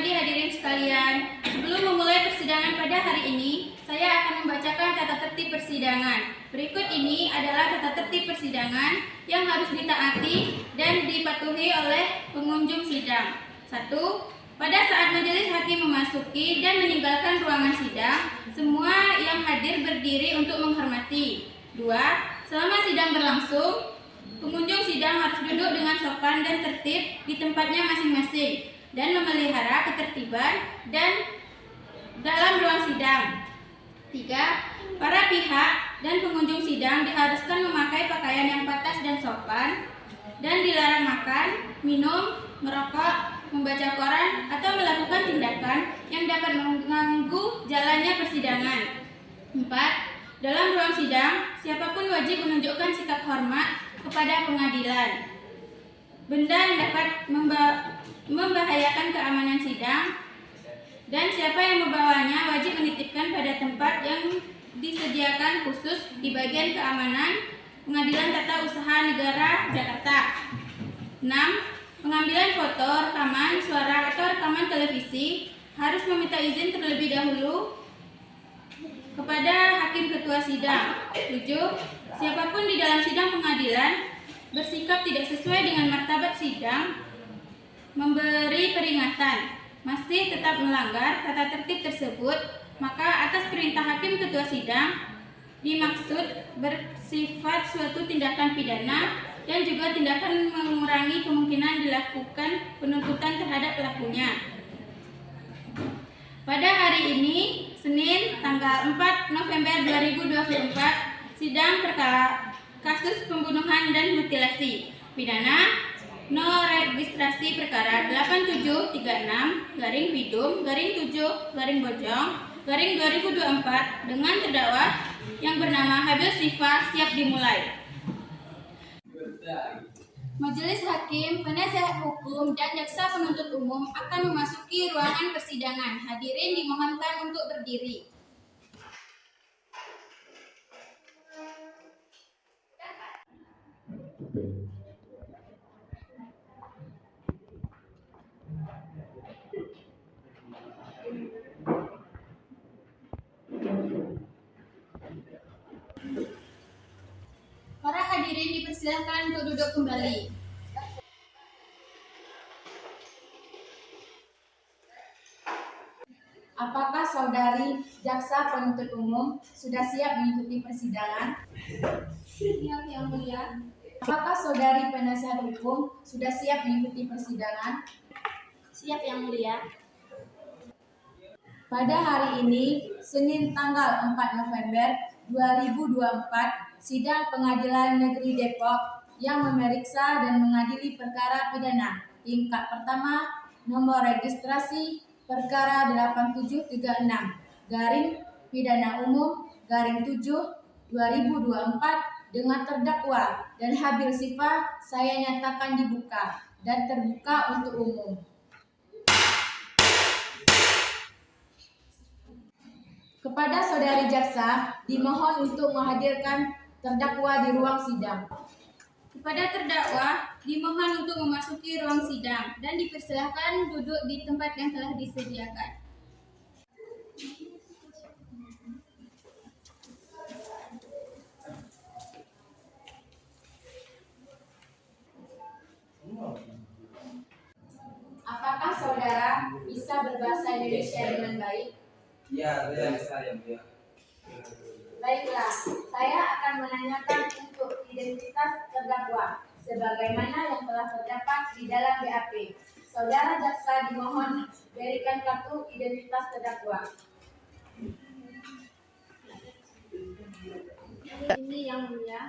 pagi hadirin sekalian. Sebelum memulai persidangan pada hari ini, saya akan membacakan tata tertib persidangan. Berikut ini adalah tata tertib persidangan yang harus ditaati dan dipatuhi oleh pengunjung sidang. 1. Pada saat majelis hakim memasuki dan meninggalkan ruangan sidang, semua yang hadir berdiri untuk menghormati. 2. Selama sidang berlangsung, pengunjung sidang harus duduk dengan sopan dan tertib di tempatnya masing-masing dan memelihara ketertiban dan dalam ruang sidang. 3. Para pihak dan pengunjung sidang diharuskan memakai pakaian yang pantas dan sopan dan dilarang makan, minum, merokok, membaca koran, atau melakukan tindakan yang dapat mengganggu jalannya persidangan. 4. Dalam ruang sidang, siapapun wajib menunjukkan sikap hormat kepada pengadilan. Benda yang dapat membahayakan keamanan sidang dan siapa yang membawanya wajib menitipkan pada tempat yang disediakan khusus di bagian keamanan Pengadilan Tata Usaha Negara Jakarta. 6. Pengambilan foto, rekaman suara atau rekaman televisi harus meminta izin terlebih dahulu kepada hakim ketua sidang. 7. Siapapun di dalam sidang pengadilan bersikap tidak sesuai dengan martabat sidang, memberi peringatan, masih tetap melanggar tata tertib tersebut, maka atas perintah hakim ketua sidang dimaksud bersifat suatu tindakan pidana dan juga tindakan mengurangi kemungkinan dilakukan penuntutan terhadap pelakunya. Pada hari ini, Senin, tanggal 4 November 2024, sidang perkara kasus pembunuhan dan mutilasi pidana no registrasi perkara 8736-Bidum-7-Bojong-2024 dengan terdakwa yang bernama Habil Syifa siap dimulai. Majelis Hakim, Penasihat Hukum, dan Jaksa Penuntut Umum akan memasuki ruangan persidangan. Hadirin dimohonkan untuk berdiri. Para hadirin dipersilakan untuk duduk kembali. Apakah saudari Jaksa Penuntut Umum sudah siap mengikuti persidangan? Siap, Yang Mulia. Apakah saudari Penasihat Hukum sudah siap mengikuti persidangan? Siap, Yang Mulia. Pada hari ini, Senin tanggal 4 November 2024, sidang Pengadilan Negeri Depok yang memeriksa dan mengadili perkara pidana tingkat pertama nomor registrasi perkara 8736 garing pidana umum garing 7 2024 dengan terdakwa dan Habil Syifa saya nyatakan dibuka dan terbuka untuk umum. Kepada saudari jaksa dimohon untuk menghadirkan terdakwa di ruang sidang. Kepada terdakwa dimohon untuk memasuki ruang sidang dan dipersilakan duduk di tempat yang telah disediakan. Apakah saudara bisa berbahasa Indonesia dengan baik? Ya, saya Mulia. Baiklah, saya akan menanyakan untuk identitas terdakwa sebagaimana yang telah terdapat di dalam BAP. Saudara jaksa dimohon berikan kartu identitas terdakwa. Ini Yang Mulia.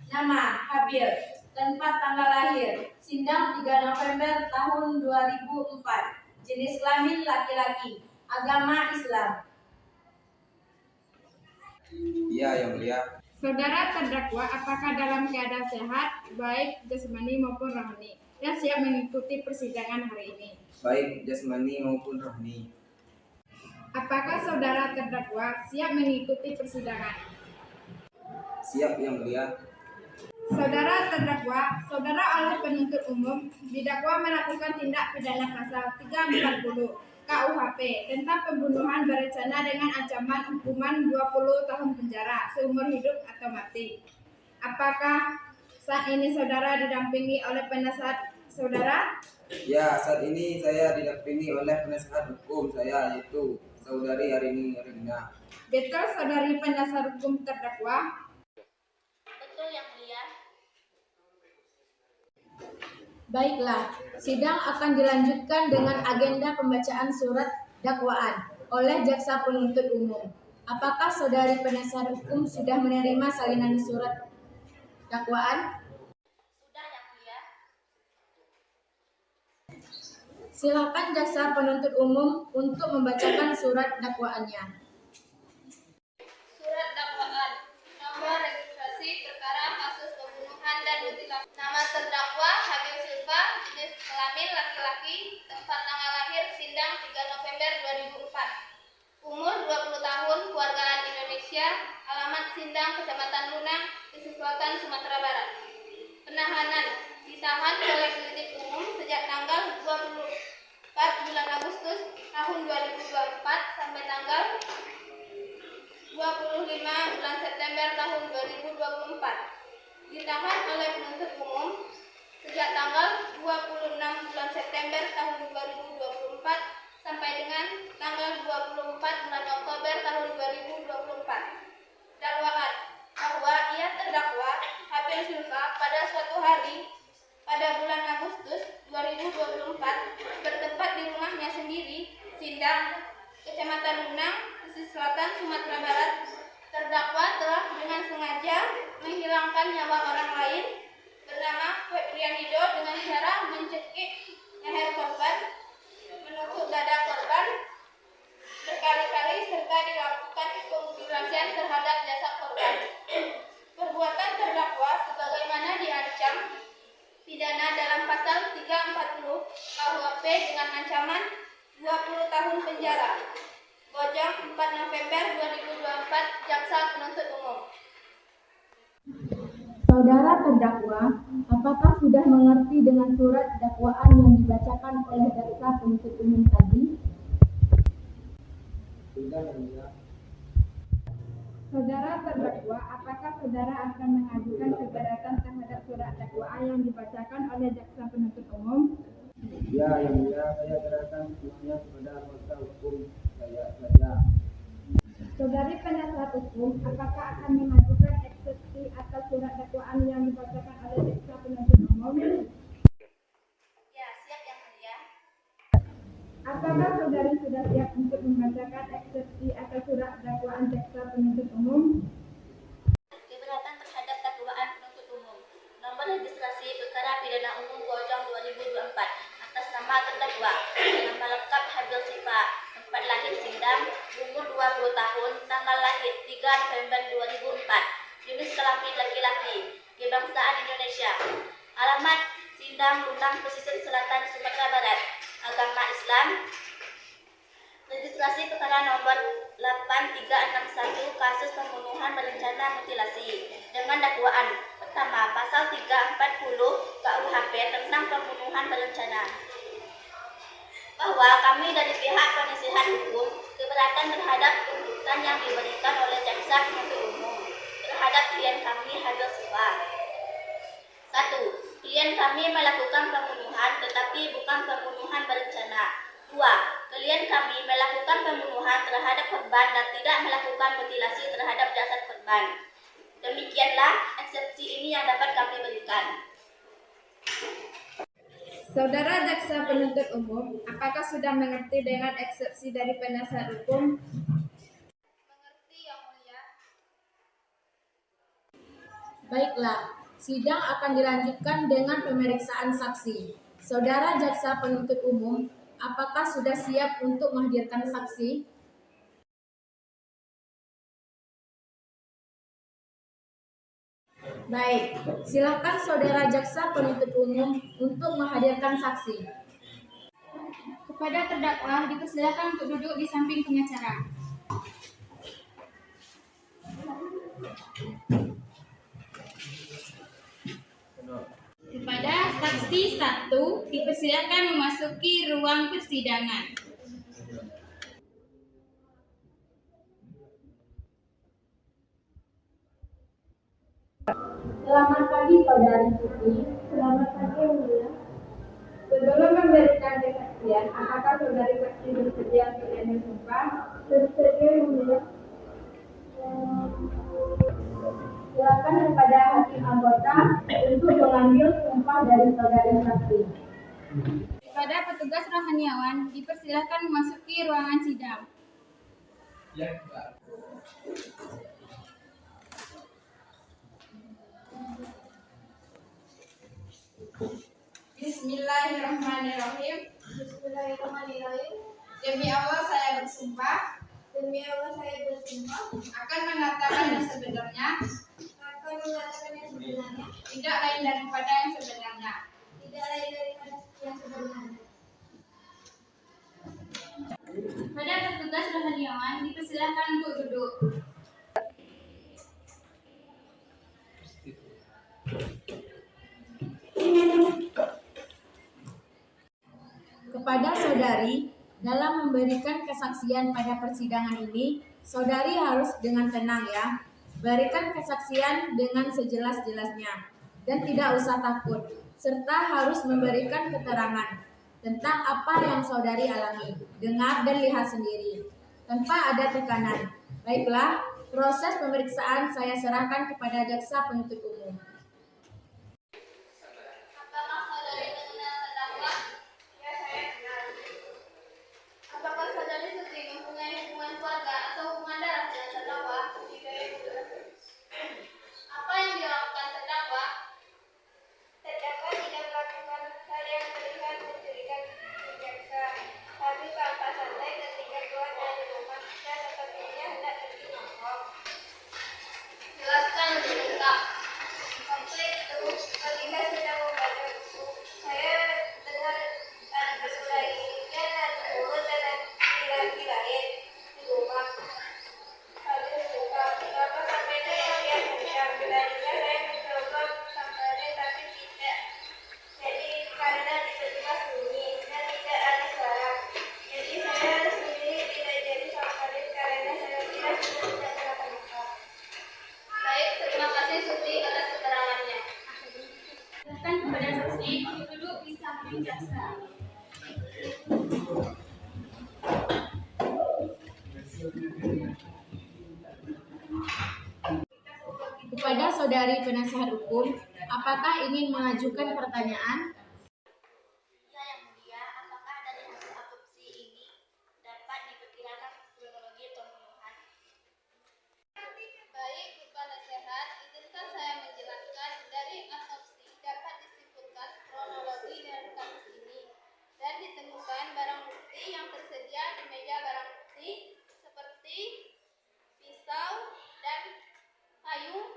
Nama Habil, tempat tanggal lahir Sindang 3 November tahun 2004, jenis kelamin laki-laki, agama Islam. Iya, Yang Mulia. Saudara terdakwa apakah dalam keadaan sehat, baik jasmani maupun rohani, dan siap mengikuti persidangan hari ini? Baik jasmani maupun rohani. Apakah saudara terdakwa siap mengikuti persidangan? Siap, Yang Mulia. Saudara terdakwa, saudara oleh penuntut umum didakwa melakukan tindak pidana pasal 340 KUHP tentang pembunuhan berencana dengan ancaman hukuman 20 tahun penjara seumur hidup atau mati. Apakah saat ini saudara didampingi oleh penasehat saudara? Ya, saat ini saya didampingi oleh penasehat hukum saya, yaitu Saudari Arini Regina. Betul saudari penasehat hukum terdakwa? Betul yang mulia. Baiklah, sidang akan dilanjutkan dengan agenda pembacaan surat dakwaan oleh jaksa penuntut umum. Apakah saudari penasehat hukum sudah menerima salinan surat dakwaan? Sudah yang mulia. Silakan jaksa penuntut umum untuk membacakan surat dakwaannya. Surat dakwaan. Nomor registrasi perkara kasus pembunuhan dan mutilasi. Nama terdakwa Habil Silva, jenis kelamin laki-laki, tempat tanggal lahir Sindang 3 November 2004. Umur 20 tahun, kewargaan Indonesia, alamat Sindang, Kecamatan Lunang, Pesisir Selatan, Sumatera Barat. Penahanan. Ditahan oleh penyidik umum sejak tanggal 24 bulan Agustus tahun 2024 sampai tanggal 25 bulan September tahun 2024. Ditahan oleh penuntut umum sejak tanggal 26 bulan September tahun 2024 sampai dengan tanggal 24 bulan Oktober tahun 2024. Dakwaan bahwa ia terdakwa Habil Silva pada suatu hari pada bulan Agustus 2024 bertempat di rumahnya sendiri, Sindang, Kecamatan Lunang, Pesisir Selatan, Sumatera Barat. Terdakwa telah dengan sengaja menghilangkan nyawa orang lain bernama Febrian Hido dengan cara mencekik leher korban, menusuk dada korban berkali-kali serta dilakukan pemutilasian terhadap jasad korban. Perbuatan terdakwa sebagaimana diancam pidana dalam pasal 340 KUHP dengan ancaman 20 tahun penjara. Bojong 4 November 2024, Jaksa Penuntut Umum. Saudara terdakwa, apakah sudah mengerti dengan surat dakwaan yang dibacakan oleh jaksa penuntut umum tadi? Sudah, yang mulia. Saudara terdakwa, apakah saudara akan mengajukan keberatan terhadap surat dakwaan yang dibacakan oleh jaksa penuntut umum? Ya, yang mulia, saya serahkan semuanya kepada kuasa hukum saya saja. Saudari penasehat hukum, apakah akan mengajukan eksepsi atas surat dakwaan yang dibacakan oleh jaksa penuntut umum? Ya, siap yang mulia. Apakah saudari sudah siap untuk membacakan eksepsi atas surat dakwaan jaksa penuntut umum? Keberatan terhadap dakwaan penuntut umum. Nomor registrasi perkara pidana umum Bojong 2024 atas nama terdakwa. Nama lengkap Habil Silva, tempat lahir Sindang, umur 20 tahun, tanggal lahir 3 November 2004. Jenis kelamin laki-laki, kebangsaan Indonesia. Alamat Sindang, Lunang, Pesisir Selatan, Sumatera Barat. Agama Islam. Registrasi perkara nomor 8361 kasus pembunuhan berencana mutilasi dengan dakwaan pertama pasal 340 KUHP tentang pembunuhan berencana. Bahwa kami dari pihak penasihat hukum keberatan terhadap tuntutan yang diberikan oleh jaksa penuntut umum terhadap klien kami Habil Silva. 1. Klien kami melakukan pembunuhan tetapi bukan pembunuhan berencana. 2. Klien kami melakukan pembunuhan terhadap korban dan tidak melakukan mutilasi terhadap jasad korban. Demikianlah eksepsi ini yang dapat kami berikan. Saudara jaksa penuntut umum, apakah sudah mengerti dengan eksepsi dari penasehat hukum? Mengerti yang mulia. Baiklah, sidang akan dilanjutkan dengan pemeriksaan saksi. Saudara jaksa penuntut umum, apakah sudah siap untuk menghadirkan saksi? Baik, silakan saudara jaksa penuntut umum untuk menghadirkan saksi. Kepada terdakwa dipersilakan untuk duduk di samping pengacara. Saksi 1 dipersilakan memasuki ruang persidangan. Selamat pagi Saudari Siti. Selamat pagi Yang Mulia. Sebelum memberikan kesaksian, apakah Saudari Saksi bersedia untuk bersumpah? Bersedia Yang Mulia. Silakan kepada hakim anggota untuk mengambil sumpah dari Saudari Saksi. Kepada petugas rohaniawan dipersilakan memasuki ruangan sidang. Bismillahirrahmanirrahim. Bismillahirrahmanirrahim. Demi Allah saya bersumpah Demi Allah saya bersumpah akan mengatakan yang sebenarnya, akan mengatakan yang sebenarnya, tidak lain daripada yang sebenarnya. tidak lain daripada yang sebenarnya. Pada petugas rohaniawan dipersilakan untuk duduk. Kepada saudari, dalam memberikan kesaksian pada persidangan ini, saudari harus dengan tenang ya. Berikan kesaksian dengan sejelas-jelasnya dan tidak usah takut, serta harus memberikan keterangan tentang apa yang saudari alami, dengar dan lihat sendiri, tanpa ada tekanan. Baiklah, proses pemeriksaan saya serahkan kepada jaksa penuntut umum. Apakah saudari mengenal terdakwa? Ya, saya kenal. Apakah saudari Suti mempunyai hubungan keluarga atau hubungan darah dengan terdakwa? Tidak, Ibu. Apa yang dilakukan terdakwa? Terdakwa tidak melakukan hal yang terlihat mencurigakan ke jaksa, tapi tanpa santai ketika keluar dari rumah dan sepertinya hendak pergi nongkrong. Jelaskan lebih lengkap. Waktu itu, ketika sedang membaca buku, saya dengar ada suara irian dan mulut dan laki-laki lain di rumah. Habis suka, kenapa sampai teriak-teriak? Tadinya saya mencoba samperin tapi tidak. Jadi karena tiba-tiba sunyi dan tidak ada suara. Jadi saya sendiri tidak jadi samperin karena saya kira sudah tidak kenapa-napa. Baik, terima kasih Suti atas keterangannya. Silakan kepada saksi duduk di samping jaksa. Kepada saudari penasihat hukum, apakah ingin mengajukan pertanyaan? Yang mulia, apakah dari hasil autopsi ini dapat diperkirakan kronologi pembunuhan? Baik, Bu Penasehat, izinkan saya menjelaskan. Dari autopsi dapat disimpulkan kronologi dari kasus ini dan ditemukan barang bukti yang tersedia di meja barang bukti seperti pisau dan payung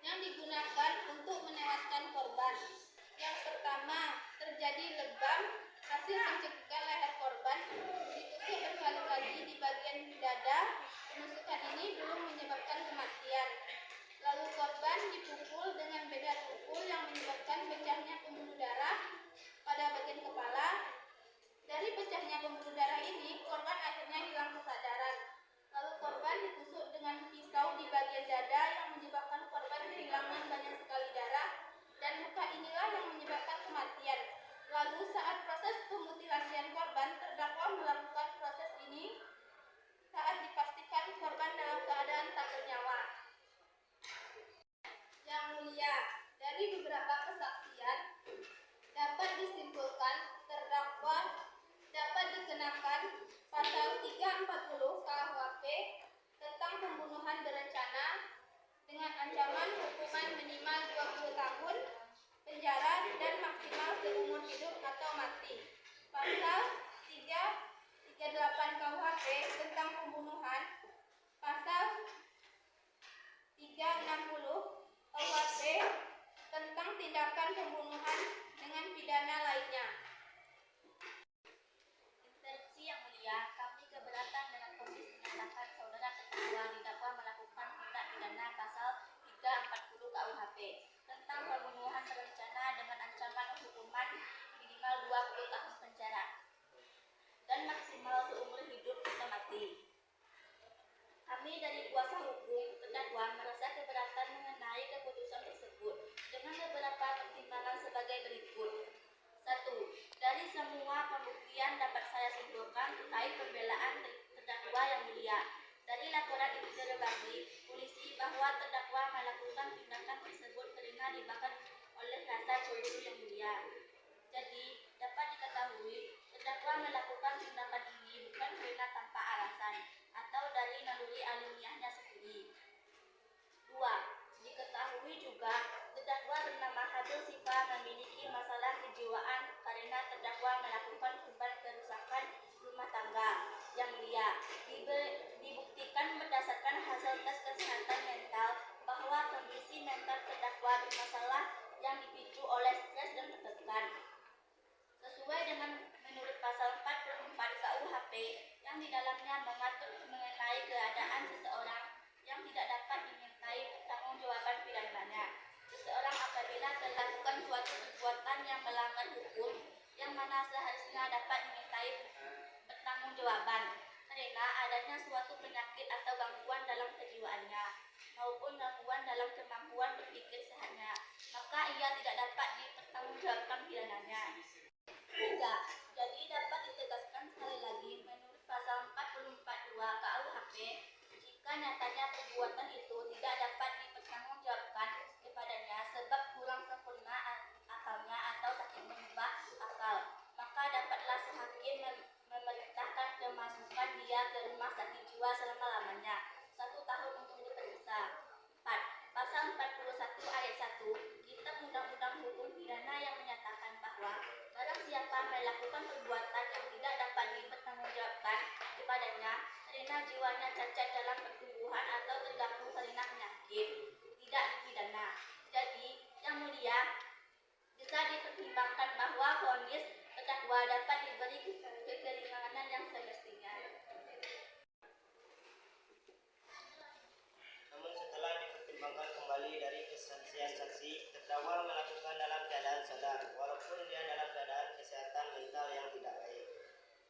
yang digunakan untuk menewaskan korban. Yang pertama, terjadi lebam hasil pencekikan leher korban, ditusuk berkali-kali di bagian dada. Penusukan ini belum menyebabkan kematian. Lalu korban dipukul dengan benda tumpul yang menyebabkan pecahnya pembuluh darah pada bagian kepala. Dari pecahnya pembuluh darah ini, korban akhirnya hilang kesadaran. Lalu korban ditusuk dengan pisau di bagian dada yang menyebabkan korban kehilangan banyak sekali darah, dan luka inilah yang menyebabkan kematian. Lalu saat proses pemutilasian korban, terdakwa melakukan proses ini saat dipastikan korban dalam keadaan tak bernyawa. Yang mulia, dari beberapa kesaksian dapat disimpulkan terdakwa dapat dikenakan pasal 340 KUHP tentang pembunuhan berencana dengan ancaman hukuman minimal 20 tahun penjara dan maksimal seumur hidup atau mati. Pasal 338 KUHP tentang pembunuhan, pasal 360 KUHP tentang tindakan pembunuhan dengan pidana lainnya. Interupsi Yang Mulia, kami keberatan dengan vonis menyatakan saudara terdakwa didakwa melakukan tindak pidana pasal 340 KUHP tentang tentang pembunuhan berencana dengan ancaman hukuman minimal 20 tahun penjara dan maksimal seumur hidup atau mati. Kami dari kuasa hukum terdakwa merasa keberatan mengenai keputusan tersebut dengan beberapa pertimbangan sebagai berikut. 1. Dari semua pembuktian dapat saya simpulkan terkait pembelaan terdakwa yang mulia. Dari laporan interogasi polisi bahwa terdakwa melakukan tindakan tersebut karena dibakar oleh rasa cemburu yang mulia. Jadi, dapat diketahui terdakwa melakukan tindakan ini bukan karena tanpa alasan atau dari naluri alamiahnya sendiri. 2. Diketahui juga terdakwa bernama Habil Sifa memiliki masalah kejiwaan karena terdakwa melakukan korban kerusakan rumah tangga yang mulia. Dibuktikan berdasarkan hasil tes kesehatan mental bahwa kondisi mental terdakwa bermasalah yang dipicu oleh stres dan tertekan. Sesuai dengan menurut pasal 44 KUHP yang di dalamnya mengatur mengenai keadaan seseorang yang tidak dapat dimintai pertanggungjawaban pidananya. Seseorang apabila melakukan suatu perbuatan yang melanggar hukum yang mana seharusnya dapat dimintai pertanggungjawaban karena adanya suatu penyakit atau gangguan dalam kejiwaannya maupun gangguan dalam kemampuan berpikir sehatnya, maka ia tidak dapat dipertanggungjawabkan pidananya. 3. Jadi dapat ditegaskan sekali lagi menurut pasal 44.2 KUHP jika nyatanya perbuatan itu tidak dapat dipertanggungjawabkan kepadanya sebab kurang sempurna akalnya atau sakit mengubah akal, maka dapatlah sehakim memerintahkan kemasukan dia ke rumah sakit jiwa selama-lamanya 1 tahun untuk diperiksa. 4. Pasal 41 ayat 1 Kitab Undang-Undang Hukum Pidana yang menyatakan bahwa barang siapa melakukan perbuatan yang tidak dapat dipertanggungjawabkan kepadanya karena jiwanya cacat dalam pertumbuhan atau terganggu karena penyakit, tidak dipidana. Jadi, yang mulia, bisa dipertimbangkan bahwa vonis terdakwa dapat diberi kekeringanan yang semestinya. Namun setelah dipertimbangkan kembali dari kesaksian saksi, terdakwa melakukan dalam keadaan sadar, walaupun dia dalam keadaan kesehatan mental yang tidak baik.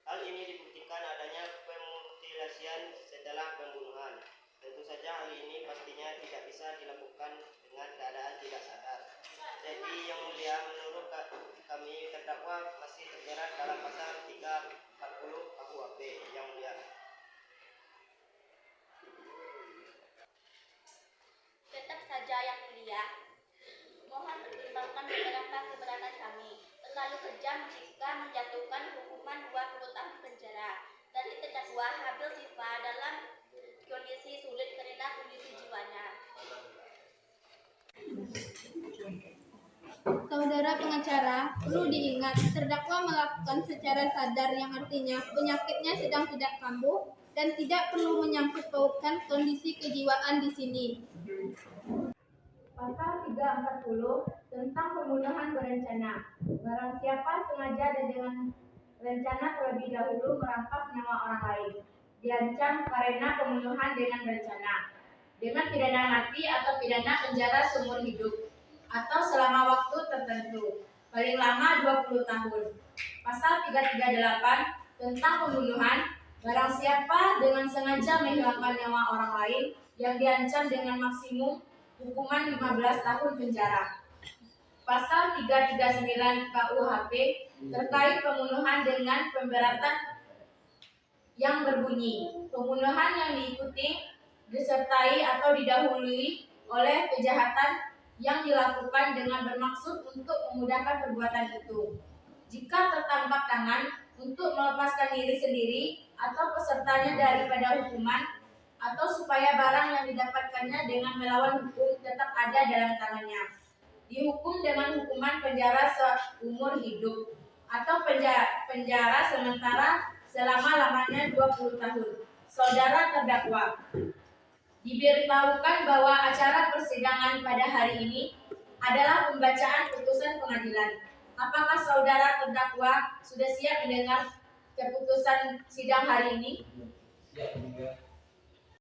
Hal ini dibuktikan adanya pemutilasian setelah pembunuhan. Tentu saja hal ini pastinya tidak bisa dilakukan dengan keadaan tidak sadar. Jadi yang mulia, menurut kami terdakwa masih terjerat dalam pasal 340 KUHP yang mulia. Tetap saja yang mulia, mohon pertimbangkan beberapa keberatan kami. Terlalu kejam jika menjatuhkan hukuman 20 tahun penjara dari terdakwa Habil Sifa dalam kondisi sulit karena kondisi jiwanya. Saudara pengacara, perlu diingat terdakwa melakukan secara sadar yang artinya penyakitnya sedang tidak kambuh dan tidak perlu menyangkut pautkan kondisi kejiwaan di sini. Pasal 340 tentang pembunuhan berencana. Barang siapa sengaja dan dengan rencana terlebih dahulu merampas nyawa orang lain, diancam karena pembunuhan dengan berencana dengan pidana mati atau pidana penjara seumur hidup atau selama waktu tertentu, paling lama 20 tahun. Pasal 338 tentang pembunuhan. Barang siapa dengan sengaja menghilangkan nyawa orang lain yang diancam dengan maksimum hukuman 15 tahun penjara. Pasal 339 KUHP terkait pembunuhan dengan pemberatan yang berbunyi pembunuhan yang diikuti, disertai atau didahului oleh kejahatan yang dilakukan dengan bermaksud untuk memudahkan perbuatan itu. Jika tertangkap tangan untuk melepaskan diri sendiri atau pesertanya daripada hukuman, atau supaya barang yang didapatkannya dengan melawan hukum tetap ada dalam tangannya, dihukum dengan hukuman penjara seumur hidup atau penjara sementara selama-lamanya 20 tahun. Saudara terdakwa, diberitahukan bahwa acara persidangan pada hari ini adalah pembacaan putusan pengadilan. Apakah saudara terdakwa sudah siap mendengar keputusan sidang hari ini?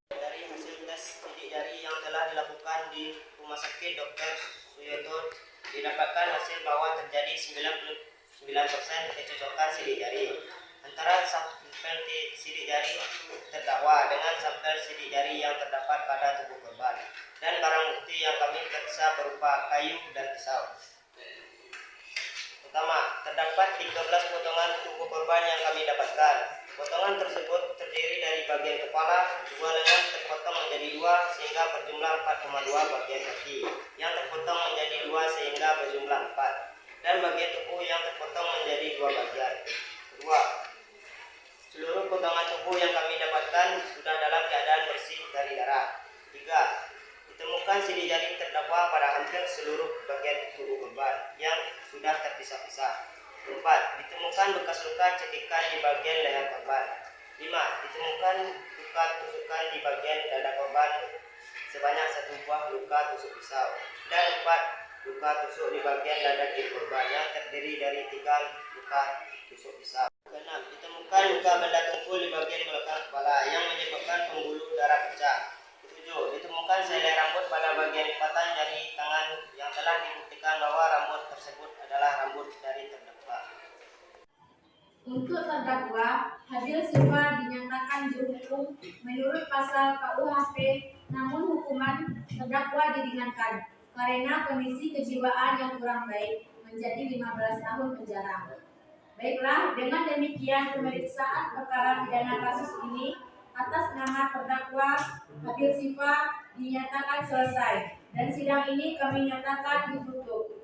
Dari hasil tes sidik jari yang telah dilakukan di Rumah Sakit Dr. Suyoto didapatkan hasil bahwa terjadi 99% kecocokan sidik jari antara sampel sidik jari terdakwa dengan sampel sidik jari yang terdapat pada tubuh korban dan barang bukti yang kami periksa berupa kayu dan pisau. Pertama, terdapat 13 potongan tubuh korban yang kami dapatkan. Potongan tersebut terdiri dari bagian kepala, 2 lengan terpotong menjadi 2 sehingga berjumlah 4,2 bagian kaki yang terpotong menjadi 2 sehingga berjumlah 4 dan bagian tubuh yang terpotong menjadi 2 bagian. Kedua, seluruh potongan tubuh yang kami dapatkan sudah dalam keadaan bersih dari darah. 3. Ditemukan sidik jari terdakwa pada hampir seluruh bagian tubuh korban yang sudah terpisah-pisah. 4. Ditemukan bekas luka cekikan di bagian leher korban. 5. Ditemukan luka tusukan di bagian dada korban sebanyak 1 buah luka tusuk pisau. Dan 4. Luka tusuk di bagian dada kiri korban yang terdiri dari 3 luka tusuk pisau. 6. Ditemukan luka benda tumpul di bagian belakang kepala yang menyebabkan pembuluh darah pecah. 7. Ditemukan selai rambut pada bagian lipatan jari tangan yang telah dibuktikan bahwa rambut tersebut adalah rambut dari terdakwa. Untuk terdakwa, Habil Sifa dinyatakan dihukum menurut pasal KUHP, namun hukuman terdakwa diringankan karena kondisi kejiwaan yang kurang baik menjadi 15 tahun penjara. Baiklah, dengan demikian pemeriksaan perkara pidana kasus ini atas nama terdakwa Habil Sifa dinyatakan selesai dan sidang ini kami nyatakan ditutup.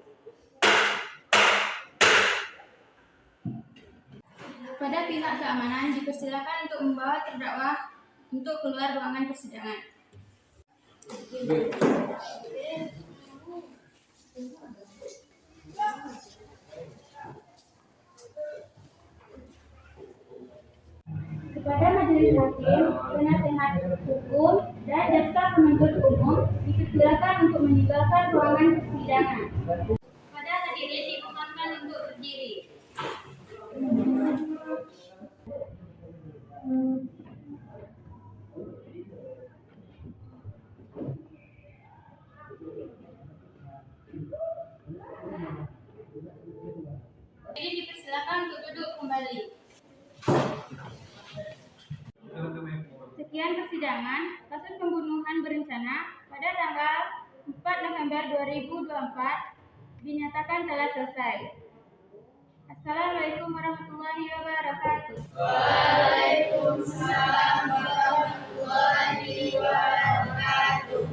Pada pihak keamanan dipersilakan untuk membawa terdakwa untuk keluar ruangan persidangan. Kepada majelis hakim, penasehat hukum, dan jaksa penuntut umum dipersilakan untuk meninggalkan ruangan persidangan. Pada hadirin dimohonkan untuk berdiri. Hadirin dipersilakan untuk duduk kembali. Sekian persidangan kasus pembunuhan berencana pada tanggal 4 November 2024 dinyatakan telah selesai. Assalamualaikum warahmatullahi wabarakatuh. Waalaikumsalam warahmatullahi wabarakatuh.